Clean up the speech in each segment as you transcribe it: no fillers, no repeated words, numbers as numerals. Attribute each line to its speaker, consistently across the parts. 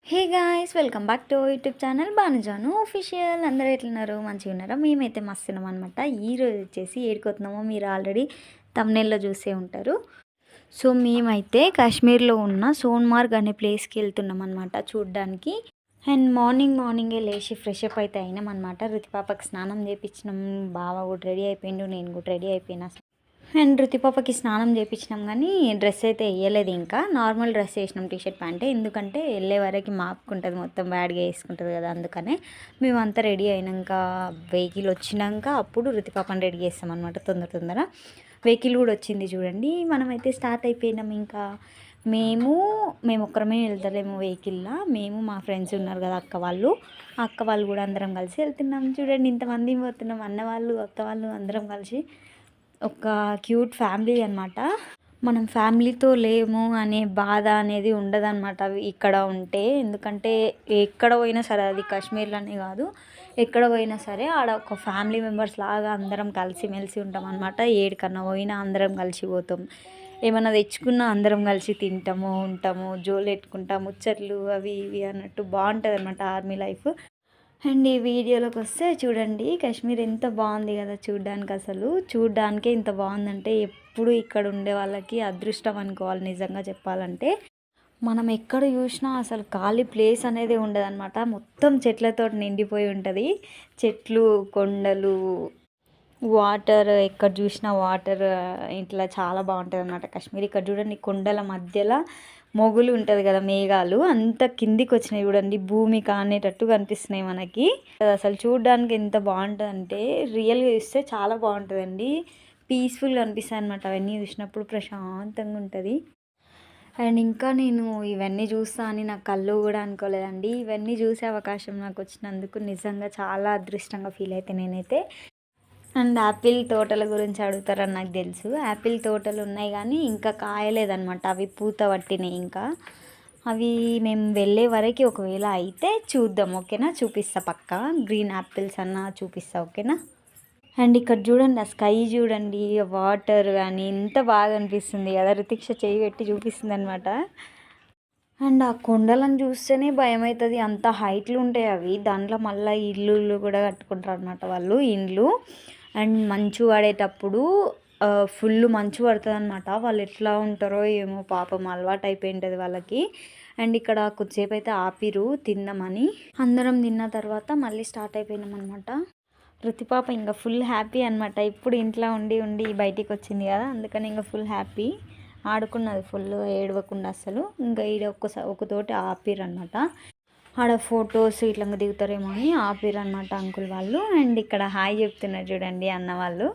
Speaker 1: Hey guys, welcome back to YouTube channel Banujanu official. అందరూ ఎట్లున్నారు? మంచిగా ఉన్నారా? మేమైతే మస్తున్నాం అనమాట. ఈరోజు వచ్చేసి ఏడుకొతున్నామో మీరు ఆల్రెడీ తమ్నెల్లో చూసే ఉంటారు. సో మేమైతే కాశ్మీర్లో ఉన్న సోన్మార్గ్ అనే ప్లేస్కి వెళ్తున్నాం అనమాట చూడ్డానికి. అండ్ మార్నింగే లేచి ఫ్రెష్ అప్ అయితే అయినాం అనమాట. రుతిపాపకి స్నానం చేయించినాం, బావ కూడా రెడీ అయిపోయిండు, నేను కూడా రెడీ అయిపోయినా. అండ్ రుతిపాపకి స్నానం చేయించినాం కానీ డ్రెస్ అయితే వేయలేదు, ఇంకా నార్మల్ డ్రెస్ వేసినాం, టీషర్ట్ ప్యాంటే. ఎందుకంటే వెళ్ళే వరకు మాపుకుంటుంది, మొత్తం బ్యాడ్గా వేసుకుంటుంది కదా, అందుకనే మేమంతా రెడీ అయినాక వెహికల్ వచ్చినాక అప్పుడు రుతిపాపని రెడీ చేస్తాం అనమాట. తొందర వెహికల్ కూడా వచ్చింది చూడండి. మనమైతే స్టార్ట్ అయిపోయినాం. ఇంకా మేము ఒక్కరమే వెళ్తలేము వెహికల్లో, మేము మా ఫ్రెండ్స్ ఉన్నారు కదా అక్క వాళ్ళు కూడా అందరం కలిసి వెళ్తున్నాం. చూడండి ఇంతమంది పోతున్నాం, అన్న వాళ్ళు అక్క వాళ్ళు అందరం కలిసి. ఒక క్యూట్ ఫ్యామిలీ అనమాట. మనం ఫ్యామిలీతో లేము అనే బాధ అనేది ఉండదన్నమాట ఇక్కడ ఉంటే. ఎందుకంటే ఎక్కడ పోయినా సరే, అది కాశ్మీర్లోనే కాదు, ఎక్కడ పోయినా సరే ఆడ ఒక ఫ్యామిలీ మెంబర్స్ లాగా అందరం కలిసిమెలిసి ఉంటాం అనమాట. ఏడికన్నా పోయినా అందరం కలిసి పోతాం, ఏమన్నా తెచ్చుకున్నా అందరం కలిసి తింటాము, ఉంటాము, జోలు పెట్టుకుంటాము, ముచ్చట్లు అవి ఇవి అన్నట్టు బాగుంటుంది అనమాట ఆర్మీ లైఫ్. అండ్ ఈ వీడియోలోకి వస్తే చూడండి, కాశ్మీర్ ఎంత బాగుంది కదా చూడ్డానికి. అసలు చూడ్డానికే ఇంత బాగుందంటే ఎప్పుడు ఇక్కడ ఉండే వాళ్ళకి అదృష్టం అనుకోవాలి నిజంగా చెప్పాలంటే. మనం ఎక్కడ చూసినా అసలు ఖాళీ ప్లేస్ అనేది ఉండదన్నమాట. మొత్తం చెట్లతో నిండిపోయి ఉంటుంది. చెట్లు, కొండలు, వాటర్, ఎక్కడ చూసినా వాటర్, ఇట్లా చాలా బాగుంటుంది అన్నమాట కాశ్మీర్. ఇక్కడ చూడండి కొండల మధ్యలో మొగులు ఉంటుంది కదా, మేఘాలు అంత కిందికి వచ్చినాయి చూడండి, భూమి కానేటట్టు కనిపిస్తున్నాయి మనకి. అసలు చూడడానికి ఎంత బాగుంటుంది అంటే రియల్గా చూస్తే చాలా బాగుంటుందండి. పీస్ఫుల్గా అనిపిస్తుంది అనమాట అవన్నీ చూసినప్పుడు, ప్రశాంతంగా ఉంటుంది. అండ్ ఇంకా నేను ఇవన్నీ చూస్తా అని నా కళ్ళు కూడా అనుకోలేదండి. ఇవన్నీ చూసే అవకాశం నాకు వచ్చినందుకు నిజంగా చాలా అదృష్టంగా ఫీల్ అయితే నేనైతే. అండ్ యాపిల్ తోటల గురించి అడుగుతారని నాకు తెలుసు. యాపిల్ తోటలు ఉన్నాయి కానీ ఇంకా కాయలేదన్నమాట, అవి పూత పట్టినాయి. ఇంకా అవి మేము వెళ్ళే వరకు ఒకవేళ అయితే చూద్దాం, ఓకేనా? చూపిస్తా పక్కా, గ్రీన్ యాపిల్స్ అన్న చూపిస్తా, ఓకేనా? అండ్ ఇక్కడ చూడండి, ఆ స్కై చూడండి, వాటర్ కానీ ఎంత బాగా అనిపిస్తుంది కదా. రితిక్ష చేయి పెట్టి చూపిస్తుంది అనమాట. అండ్ ఆ కొండలను చూస్తేనే భయం అవుతుంది, అంత హైట్లు ఉంటాయి అవి. దాంట్లో మళ్ళీ ఇల్లు కూడా కట్టుకుంటారు అనమాట వాళ్ళు, ఇండ్లు. అండ్ మంచు పడేటప్పుడు ఫుల్ మంచు పడుతుంది అనమాట. వాళ్ళు ఎట్లా ఉంటారో ఏమో పాపం, అలవాటు అయిపోయి ఉంటుంది వాళ్ళకి. అండ్ ఇక్కడ కొద్దిసేపు అయితే ఆపిరు తిందామని. అందరం తిన్న తర్వాత మళ్ళీ స్టార్ట్ అయిపోయినాం అనమాట. రుతిపాప ఇంకా ఫుల్ హ్యాపీ అనమాట. ఇప్పుడు ఇంట్లో ఉండి బయటికి వచ్చింది కదా, అందుకని ఇంకా ఫుల్ హ్యాపీ, ఆడుకున్నది ఫుల్, ఏడవకుండా అసలు. ఇంకా ఈడ ఒకతోటి ఆపిరు అనమాట. ఆడ ఫొటోస్ ఇట్లా దిగుతారేమో అని ఆపిరు అనమాట అంకుల్ వాళ్ళు. అండ్ ఇక్కడ హాయ్ చెప్తున్నారు చూడండి అన్న వాళ్ళు,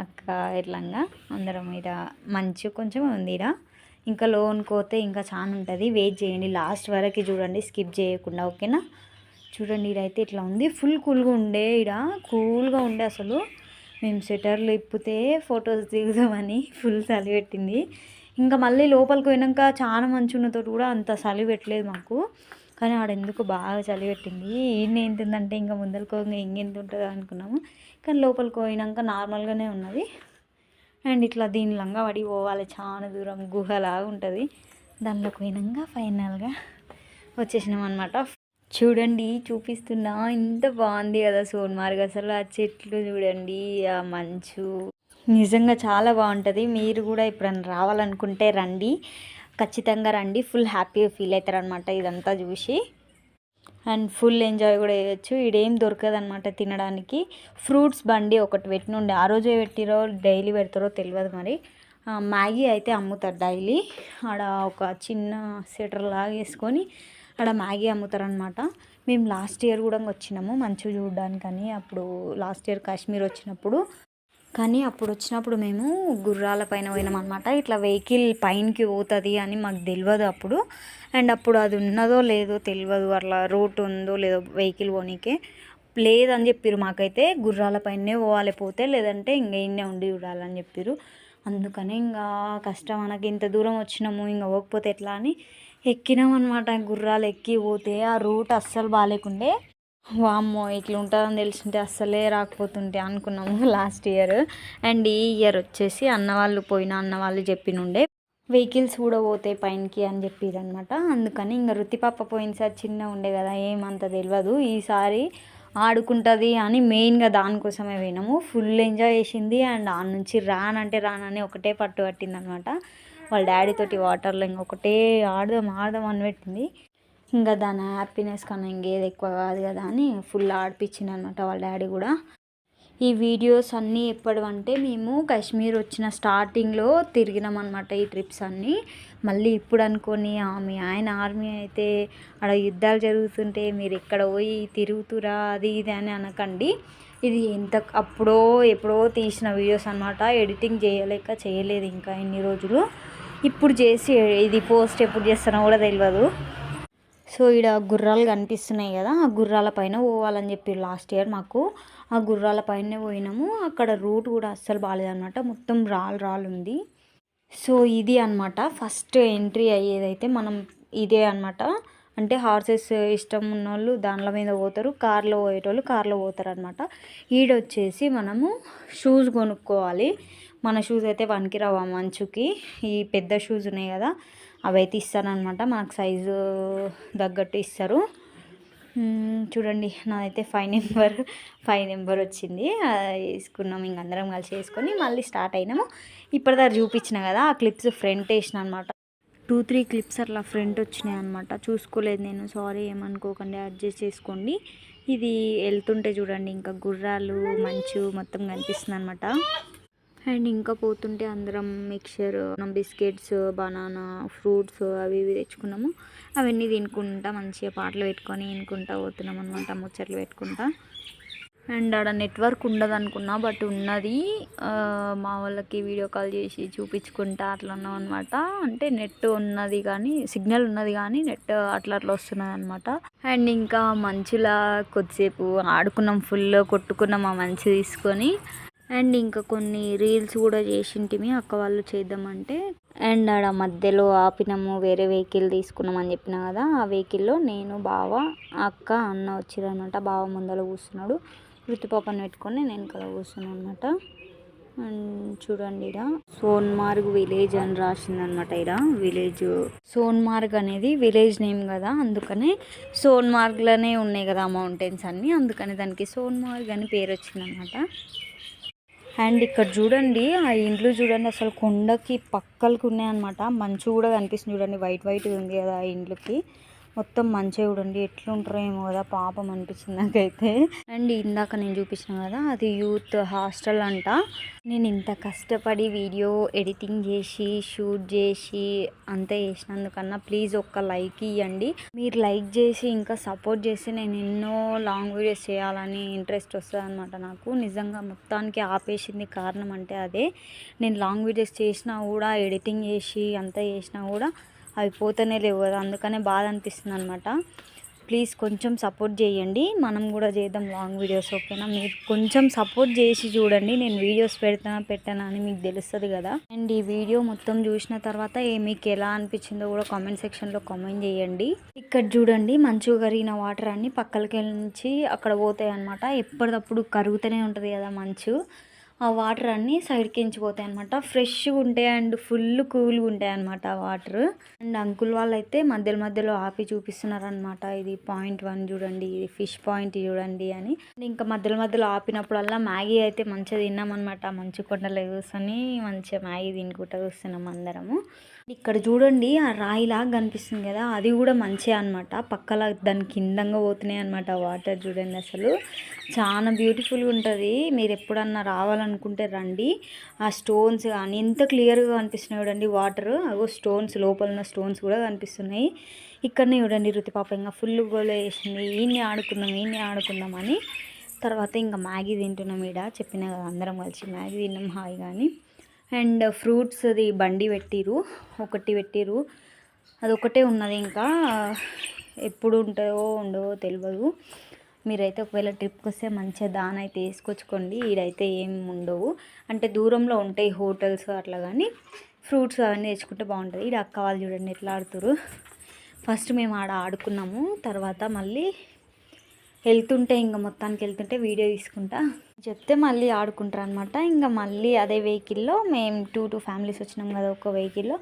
Speaker 1: అక్క ఇట్లంగా అందరం. ఇడ మంచు కొంచెం ఉంది ఇడ, ఇంకా లోన్కి పోతే ఇంకా చాలా ఉంటుంది. వెయిట్ చేయండి లాస్ట్ వరకు చూడండి, స్కిప్ చేయకుండా, ఓకేనా? చూడండి ఇడైతే ఇట్లా ఉంది, ఫుల్ కూల్గా ఉండే అసలు. మేము స్వెటర్లు ఇప్పితే ఫొటోస్ దిగుదామని ఫుల్ చలి పెట్టింది. ఇంకా మళ్ళీ లోపలికి పోయినాక చాలా మంచి ఉన్నతో కూడా అంత చలి పెట్టలేదు మాకు, కానీ ఆడ ఎందుకు బాగా చలి పెట్టింది. ఈయన ఏంటిందంటే ఇంకా ముందరుకోగా ఇంకెంత ఉంటుందో అనుకున్నాము, కానీ లోపలికి పోయినాక నార్మల్గానే ఉన్నది. అండ్ ఇట్లా దీని లంగా పడి పోవాలి, చాలా దూరం గుహలాగా ఉంటుంది. దానిలోకి పోయినాక ఫైనల్గా వచ్చేసినాం అనమాట. చూడండి చూపిస్తున్నా, ఇంత బాగుంది కదా సోన్మార్గ్. అసలు ఆ చెట్లు చూడండి, ఆ మంచు నిజంగా చాలా బాగుంటుంది. మీరు కూడా ఎప్పుడైనా రావాలనుకుంటే రండి, ఖచ్చితంగా రండి. ఫుల్ హ్యాపీగా ఫీల్ అవుతారు అనమాట ఇదంతా చూసి. అండ్ ఫుల్ ఎంజాయ్ కూడా చేయొచ్చు. ఇడేం దొరకదు అనమాట తినడానికి. ఫ్రూట్స్ బండి ఒకటి పెట్టినుండే, ఆ రోజే పెట్టిరో డైలీ పెడతారో తెలియదు మరి. మ్యాగీ అయితే అమ్ముతారు డైలీ ఆడ, ఒక చిన్న స్వెటర్ లాగా వేసుకొని ఆడ మ్యాగీ అమ్ముతారనమాట. మేము లాస్ట్ ఇయర్ కూడా వచ్చినాము మంచు చూడడానికని, అప్పుడు లాస్ట్ ఇయర్ కాశ్మీర్ వచ్చినప్పుడు. కానీ అప్పుడు వచ్చినప్పుడు మేము గుర్రాల పైన పోయినాం అనమాట. ఇట్లా వెహికల్ పైనకి పోతుంది అని మాకు తెలియదు అప్పుడు. అండ్ అప్పుడు అది ఉన్నదో లేదో తెలియదు, అట్లా రూట్ ఉందో లేదో వెహికల్ పోనీకే లేదని చెప్పారు మాకైతే. గుర్రాల పైనే పోవాలి పోతే, లేదంటే ఇంకా ఇన్నే ఉండి చూడాలని చెప్పారు. అందుకని ఇంకా కష్టం, మనకి ఇంత దూరం వచ్చినాము ఇంకా పోకపోతే ఎట్లా అని ఎక్కినాం అనమాట. గుర్రాలు ఎక్కి పోతే ఆ రూట్ అస్సలు బాగాలేకుండే. వామ్మో ఇట్లా ఉంటుందని తెలిసింటే అస్సలే రాకపోతుంటే అనుకున్నాము లాస్ట్ ఇయర్. అండ్ ఈ ఇయర్ వచ్చేసి అన్న వాళ్ళు చెప్పినుండే వెహికల్స్ కూడా పోతాయి పైనకి అని చెప్పారనమాట. అందుకని ఇంకా రుతి పాప పోయినసారి చిన్న ఉండే కదా, ఏమంత తెలియదు. ఈసారి ఆడుకుంటుంది అని మెయిన్గా దానికోసమే పోయినాము. ఫుల్ ఎంజాయ్ చేసింది. అండ్ ఆ నుంచి రానంటే రానని ఒకటే పట్టు పట్టింది అనమాట. వాళ్ళ డాడీ తోటి వాటర్లో ఇంకొకటే ఆడదాం ఆడదాం అని పెట్టింది. ఇంకా దాని హ్యాపీనెస్ కన్నా ఇంకేది ఎక్కువ కాదు కదా అని ఫుల్ ఆడిపించింది అనమాట వాళ్ళ డాడీ కూడా. ఈ వీడియోస్ అన్నీ ఎప్పటివంటే మేము కాశ్మీర్ వచ్చిన స్టార్టింగ్లో తిరిగినాం అనమాట. ఈ ట్రిప్స్ అన్నీ మళ్ళీ ఇప్పుడు అనుకొని మీ ఆయన ఆర్మీ అయితే అక్కడ యుద్ధాలు జరుగుతుంటే మీరు ఎక్కడ పోయి తిరుగుతురా అది ఇది అని అనకండి. ఇది అప్పుడో ఎప్పుడో తీసిన వీడియోస్ అనమాట. ఎడిటింగ్ చేయలేదు ఇంకా ఇన్ని రోజులు. ఇప్పుడు చేసి ఇది పోస్ట్ ఎప్పుడు చేస్తానో కూడా తెలియదు. సో ఇక్కడ గుర్రాలు కనిపిస్తున్నాయి కదా, ఆ గుర్రాల పైన పోవాలని చెప్పి లాస్ట్ ఇయర్ మాకు. ఆ గుర్రాల పైనే పోయినాము. అక్కడ రూట్ కూడా అస్సలు బాగాలేదన్నమాట. మొత్తం రాళ్ళు ఉంది. సో ఇది అనమాట ఫస్ట్ ఎంట్రీ అయ్యేదైతే మనం ఇదే అనమాట. అంటే హార్సెస్ ఇష్టం ఉన్నోళ్ళు దానిల మీద పోతారు, కార్లో పోయేటోళ్ళు కార్లో పోతారు అనమాట. ఈడొచ్చేసి మనము షూస్ కొనుక్కోవాలి. మన షూస్ అయితే పనికిరావు మంచుకి. ఈ పెద్ద షూస్ ఉన్నాయి కదా అవి అయితే ఇస్తారనమాట. మనకు సైజు తగ్గట్టు ఇస్తారు. చూడండి నాదైతే 5 నెంబర్ వచ్చింది. వేసుకున్నాం ఇంక అందరం కలిసి వేసుకొని మళ్ళీ స్టార్ట్ అయినాము. ఇప్పటిదాకా చూపించిన కదా ఆ క్లిప్స్ ఫ్రంట్ వేసిన అనమాట. 2-3 క్లిప్స్ అట్లా ఫ్రంట్ వచ్చినాయి అనమాట. చూసుకోలేదు నేను, సారీ ఏమనుకోకండి, అడ్జస్ట్ చేసుకోండి. ఇది వెళ్తుంటే చూడండి ఇంకా గుర్రాలు మంచు మొత్తం కనిపిస్తుంది అనమాట. అండ్ ఇంకా పోతుంటే అందరం మిక్చర్, బిస్కెట్స్, బనానా, ఫ్రూట్స్ అవి ఇవి తెచ్చుకున్నాము. అవన్నీ తినుకుంటా మంచిగా పాటలు పెట్టుకొని తినుకుంటా పోతున్నాం అనమాట, ముచ్చట్లు పెట్టుకుంటా. అండ్ ఆడ నెట్వర్క్ ఉండదు అనుకున్నా, బట్ ఉన్నది. మా వాళ్ళకి వీడియో కాల్ చేసి చూపించుకుంటా అట్లా ఉన్నాం అనమాట. అంటే నెట్ ఉన్నది కానీ, సిగ్నల్ ఉన్నది కానీ నెట్ అట్లా వస్తున్నది అనమాట. అండ్ ఇంకా మంచులా కొద్దిసేపు ఆడుకున్నాం, ఫుల్ కొట్టుకున్నాం ఆ మంచు తీసుకొని. అండ్ ఇంకా కొన్ని రీల్స్ కూడా చేసింటిమి అక్క వాళ్ళు చేద్దామంటే. అండ్ ఆడ మధ్యలో ఆపినాము, వేరే వెహికల్ తీసుకున్నాం అని చెప్పిన కదా. ఆ వెహికల్లో నేను, బావ, అక్క, అన్న వచ్చిరనమాట. బావ ముందర కూర్చున్నాడు, ఋతుపాపని పెట్టుకొని నేను కదా కూర్చున్నాను అనమాట. అండ్ చూడండి ఇక్కడ సోన్మార్గ్ విలేజ్ అని రాసిందనమాట. ఇక్కడ విలేజ్ సోన్మార్గ్ అనేది విలేజ్ నేమ్ కదా, అందుకనే సోన్మార్గ్లోనే ఉన్నాయి కదా మౌంటైన్స్ అన్నీ, అందుకని దానికి సోన్మార్గ్ అని పేరు వచ్చిందనమాట. అండ్ ఇక్కడ చూడండి ఆ ఇండ్లు చూడండి అసలు కొండకి పక్కలకి ఉన్నాయన్నమాట. మంచు కూడా కనిపిస్తుంది చూడండి, వైట్ ఉంది కదా ఆ ఇండ్లకి. మొత్తం మంచిగా చూడండి ఎట్లుంటారో ఏమో కదా, పాపం అనిపించింది నాకైతే. అండ్ ఇందాక నేను చూపించిన కదా అది యూత్ హాస్టల్ అంట. నేను ఇంత కష్టపడి వీడియో ఎడిటింగ్ చేసి షూట్ చేసి అంతే చేసినందుకన్నా ప్లీజ్ ఒక్క లైక్ ఇవ్వండి. మీరు లైక్ చేసి ఇంకా సపోర్ట్ చేసి నేను ఎన్నో లాంగ్ వీడియోస్ చేయాలని ఇంట్రెస్ట్ వస్తుంది అనమాట నాకు. నిజంగా మొత్తానికి ఆపేసింది కారణం అంటే అదే. నేను లాంగ్ వీడియోస్ చేసినా కూడా, ఎడిటింగ్ చేసి అంతా చేసినా కూడా అవి పోతూనే లేవు కదా, అందుకనే బాధ అనిపిస్తుంది అనమాట. ప్లీజ్ కొంచెం సపోర్ట్ చేయండి, మనం కూడా చేద్దాం లాంగ్ వీడియోస్, ఓకేనా? మీరు కొంచెం సపోర్ట్ చేసి చూడండి, నేను వీడియోస్ పెట్టానా అని మీకు తెలుస్తుంది కదా. అండ్ ఈ వీడియో మొత్తం చూసిన తర్వాత మీకు ఎలా అనిపించిందో కూడా కామెంట్ సెక్షన్లో కామెంట్ చేయండి. ఇక్కడ చూడండి మంచిగా కరిగిన వాటర్ అన్నీ పక్కలకి నుంచి అక్కడ పోతాయి అనమాట. ఎప్పటికప్పుడు కరుగుతూనే ఉంటుంది కదా మంచు. ఆ వాటర్ అన్నీ సైడ్కి ఎంచిపోతాయి అనమాట. ఫ్రెష్గా ఉంటాయి అండ్ ఫుల్ కూల్గా ఉంటాయి అనమాట ఆ వాటర్. అండ్ అంకుల్ వాళ్ళు అయితే మధ్యలో ఆపి చూపిస్తున్నారనమాట. ఇది పాయింట్ 1 చూడండి, ఇది ఫిష్ పాయింట్ చూడండి అని. ఇంకా మధ్యలో ఆపినప్పుడల్లా మ్యాగీ అయితే మంచిగా తిన్నామన్నమాట. మంచు కొండలో కూర్చొని మంచిగా మ్యాగీ తినుకుంటూ కూర్చున్నాం అందరము. ఇక్కడ చూడండి ఆ రాయిలాగా కనిపిస్తుంది కదా, అది కూడా మంచిగా అనమాట. పక్కల దాని కిందంగా పోతున్నాయి అనమాట వాటర్. చూడండి అసలు చాలా బ్యూటిఫుల్గా ఉంటుంది. మీరు ఎప్పుడన్నా రావాలనుకుంటే రండి. ఆ స్టోన్స్ కానీ ఎంత క్లియర్గా కనిపిస్తున్నాయి చూడండి వాటర్. అగో స్టోన్స్, లోపల ఉన్న స్టోన్స్ కూడా కనిపిస్తున్నాయి. ఇక్కడనే చూడండి రుతిపాప ఇంకా ఫుల్ గోల వేసింది, ఈయన్ని ఆడుకుందాం అని. తర్వాత ఇంకా మ్యాగీ తింటున్నాం. ఈడ చెప్పిన కదా అందరం కలిసి మ్యాగీ తిన్నాం హాయి కానీ. అండ్ ఫ్రూట్స్ అది బండి పెట్టిరు, అదొకటే ఉన్నది. ఇంకా ఎప్పుడు ఉంటాయో ఉండవో తెలియదు. మీరైతే ఒకవేళ ట్రిప్కి వస్తే మంచిగా దాని అయితే వేసుకొచ్చుకోండి. ఈడైతే ఏం ఉండవు, అంటే దూరంలో ఉంటాయి హోటల్స్ అట్లా, కానీ ఫ్రూట్స్ అవన్నీ తెచ్చుకుంటే బాగుంటుంది. ఈడ అక్క వాళ్ళు చూడండి ఎట్లా ఆడుతురు. ఫస్ట్ మేము ఆడుకున్నాము, తర్వాత మళ్ళీ మొత్తానికి వెళ్తుంటే వీడియో తీసుకుంటా చెప్తే మళ్ళీ ఆడుకుంటారు అనమాట. ఇంకా మళ్ళీ అదే వెహికల్లో మేము 2 ఫ్యామిలీస్ వచ్చినాం కదా ఒక వెహికల్లో,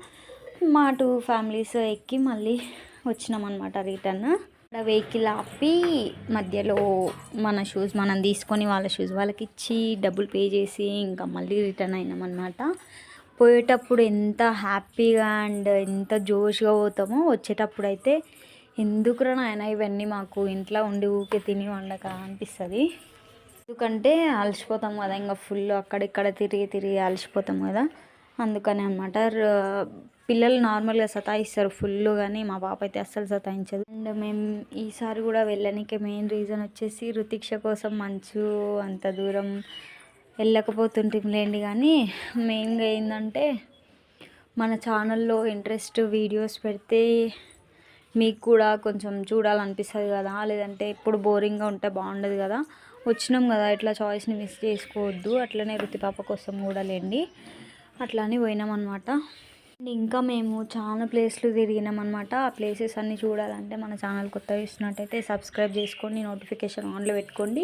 Speaker 1: మా 2 ఫ్యామిలీస్ ఎక్కి మళ్ళీ వచ్చినామన్నమాట రిటర్న్. వెహికల్ ఆపి మధ్యలో మన షూస్ మనం తీసుకొని వాళ్ళ షూస్ వాళ్ళకి ఇచ్చి డబ్బులు పే చేసి ఇంకా మళ్ళీ రిటర్న్ అయినామన్నమాట. పోయేటప్పుడు ఎంత హ్యాపీగా అండ్ ఎంత జోష్గా పోతామో, వచ్చేటప్పుడు అయితే ఎందుకురా నాయన ఇవన్నీ మాకు ఇంట్లో ఉండి ఊకే తిని వండక అనిపిస్తుంది. ఎందుకంటే అలసిపోతాం కదా, ఇంకా ఫుల్ అక్కడిక్కడ తిరిగి అలసిపోతాం కదా, అందుకనే అనమాట. పిల్లలు నార్మల్గా సతాయిస్తారు ఫుల్, కానీ మా పాప అయితే అస్సలు సతాయించదు. అండ్ మేము ఈసారి కూడా వెళ్ళడానికి మెయిన్ రీజన్ వచ్చేసి రుతిక్ష కోసం. మంచు అంత దూరం వెళ్ళకపోతుంటేంలేండి, కానీ మెయిన్గా ఏంటంటే మన ఛానల్లో ఇంట్రెస్ట్ వీడియోస్ పెడితే మీకు కూడా కొంచెం చూడాలనిపిస్తుంది కదా, లేదంటే ఇప్పుడు బోరింగ్గా ఉంటే బాగుండదు కదా. వచ్చినాం కదా, ఇట్లా చాయిస్ని మిస్ చేసుకోవద్దు. అట్లనే రుతి పాప కోసం కూడా లేండి, అట్లానే పోయినామన్నమాట. ఇంకా మేము చాలా ప్లేస్లు తిరిగినామన్నమాట. ఆ ప్లేసెస్ అన్నీ చూడాలంటే మన ఛానల్ కొత్తగా చూస్తున్నట్టయితే సబ్స్క్రైబ్ చేసుకోండి, నోటిఫికేషన్ ఆన్లో పెట్టుకోండి.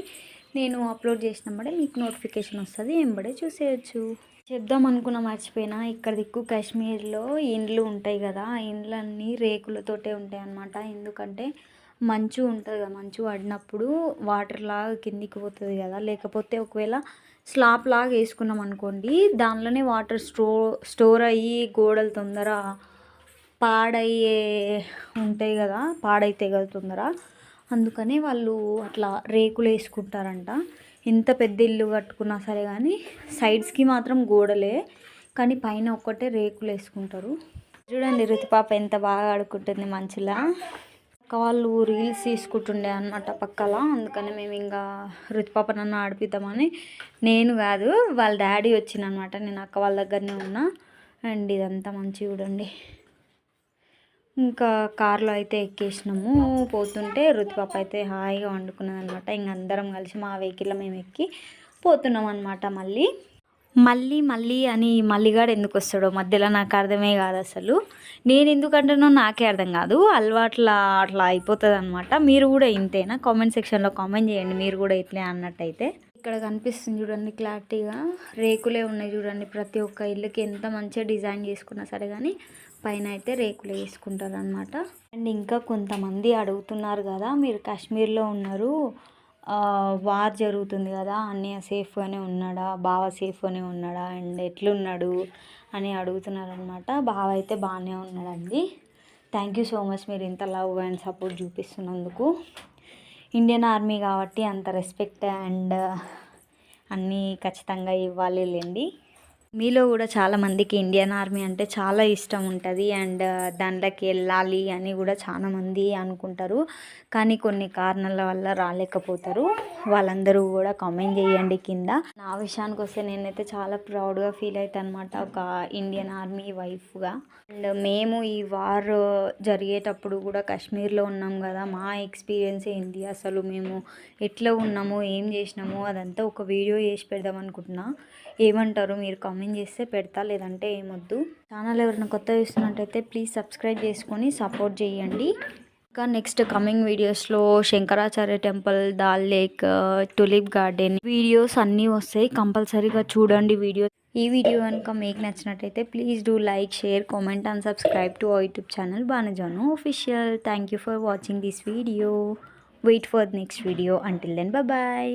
Speaker 1: నేను అప్లోడ్ చేసినప్పుడే మీకు నోటిఫికేషన్ వస్తుంది, ఎంబడే చూసేయచ్చు. చెప్దాం అనుకున్న మర్చిపోయినా, ఇక్కడ దిక్కు కాశ్మీర్లో ఇండ్లు ఉంటాయి కదా, ఆ ఇండ్లన్నీ రేకులతోటే ఉంటాయి అన్నమాట. ఎందుకంటే మంచు ఉంటుంది కదా, మంచు పడినప్పుడు వాటర్ లాగా కిందికి పోతుంది కదా, లేకపోతే ఒకవేళ స్లాబ్ లాగా వేసుకున్నాం అనుకోండి, దానిలోనే వాటర్ స్టోర్ అయ్యి గోడలు తొందర పాడయ్యే ఉంటాయి కదా, పాడైతే కదా తొందర. అందుకని వాళ్ళు అట్లా రేకులు వేసుకుంటారంట. ఎంత పెద్ద ఇల్లు కట్టుకున్నా సరే కానీ సైడ్స్కి మాత్రం గోడలే, కానీ పైన ఒక్కటే రేకులు వేసుకుంటారు. చూడండి రుతి పాప ఎంత బాగా ఆడుకుంటుంది మంచిలా. అక్క వాళ్ళు రీల్స్ తీసుకుంటుండే అనమాట పక్కల, అందుకని మేము ఇంకా రుతి పాప నన్ను ఆడిపిద్దామని, నేను కాదు వాళ్ళ డాడీ వచ్చిందనమాట. నేను అక్క వాళ్ళ దగ్గరనే ఉన్నా. అండ్ ఇదంతా మంచి చూడండి. ఇంకా కార్లో అయితే ఎక్కేసినాము. పోతుంటే రుతి పాప అయితే హాయిగా వండుకున్నది అనమాట. ఇంక అందరం కలిసి మా వెహికల్లో మేము ఎక్కి పోతున్నాం అనమాట. మళ్ళీ అని మల్లిగాడు ఎందుకు వస్తాడో మధ్యలో నాకు అర్థమే కాదు అసలు. నేను ఎందుకంటానో నాకే అర్థం కాదు, అట్లా అయిపోతుంది అనమాట. మీరు కూడా ఇంతేనా? కామెంట్ సెక్షన్లో కామెంట్ చేయండి మీరు కూడా ఇట్లే అన్నట్టయితే. ఇక్కడ కనిపిస్తుంది చూడండి క్లారిటీగా, రేకులే ఉన్నాయి చూడండి. ప్రతి ఒక్క ఇల్లుకి ఎంత మంచిగా డిజైన్ చేసుకున్నా సరే కానీ పైన అయితే రేకులే వేసుకుంటారు అనమాట. అండ్ ఇంకా కొంతమంది అడుగుతున్నారు కదా, మీరు కాశ్మీర్లో ఉన్నారు, వార్ జరుగుతుంది కదా, అన్నయ్య సేఫ్గానే ఉన్నాడా, బావ సేఫ్గానే ఉన్నాడా, అండ్ ఎట్లున్నాడు అని అడుగుతున్నారనమాట. బావ అయితే బాగానే ఉన్నాడండి. థ్యాంక్ యూ సో మచ్ మీరు ఇంత లవ్ అండ్ సపోర్ట్ చూపిస్తున్నందుకు. ఇండియన్ ఆర్మీ కాబట్టి అంత రెస్పెక్ట్ అండ్ అన్నీ ఖచ్చితంగా ఇవ్వాలి లేండి. మీలో కూడా చాలామందికి ఇండియన్ ఆర్మీ అంటే చాలా ఇష్టం ఉంటుంది, అండ్ దాంట్లోకి వెళ్ళాలి అని కూడా చాలామంది అనుకుంటారు, కానీ కొన్ని కారణాల వల్ల రాలేకపోతారు. వాళ్ళందరూ కూడా కామెంట్ చేయండి కింద. నా విషయానికి వస్తే నేనైతే చాలా ప్రౌడ్గా ఫీల్ అవుతాను అనమాట, ఒక ఇండియన్ ఆర్మీ వైఫ్గా. అండ్ మేము ఈ వార్ జరిగేటప్పుడు కూడా కాశ్మీర్లో ఉన్నాం కదా, మా ఎక్స్పీరియన్స్ ఏంటి, అసలు మేము ఎట్లా ఉన్నాము, ఏం చేసినాము, అదంతా ఒక వీడియో చేసి పెడదాం అనుకుంటున్నా. ఏమంటారు మీరు కామెంట్ చేస్తే పెడతా, లేదంటే ఏమొద్దు. ఛానల్ ఎవరైనా కొత్త చూస్తున్నట్టయితే ప్లీజ్ సబ్స్క్రైబ్ చేసుకొని సపోర్ట్ చేయండి. ఇంకా నెక్స్ట్ కమింగ్ వీడియోస్లో Shankaracharya temple, dal lake, tulip garden videos అన్నీ వస్తాయి, కంపల్సరీగా చూడండి వీడియో. ఈ వీడియో కనుక మీకు నచ్చినట్టయితే please do like, share, comment and subscribe to our YouTube channel Banujanu official. Thank you for watching this video. Wait for the next video. Until then, bye bye.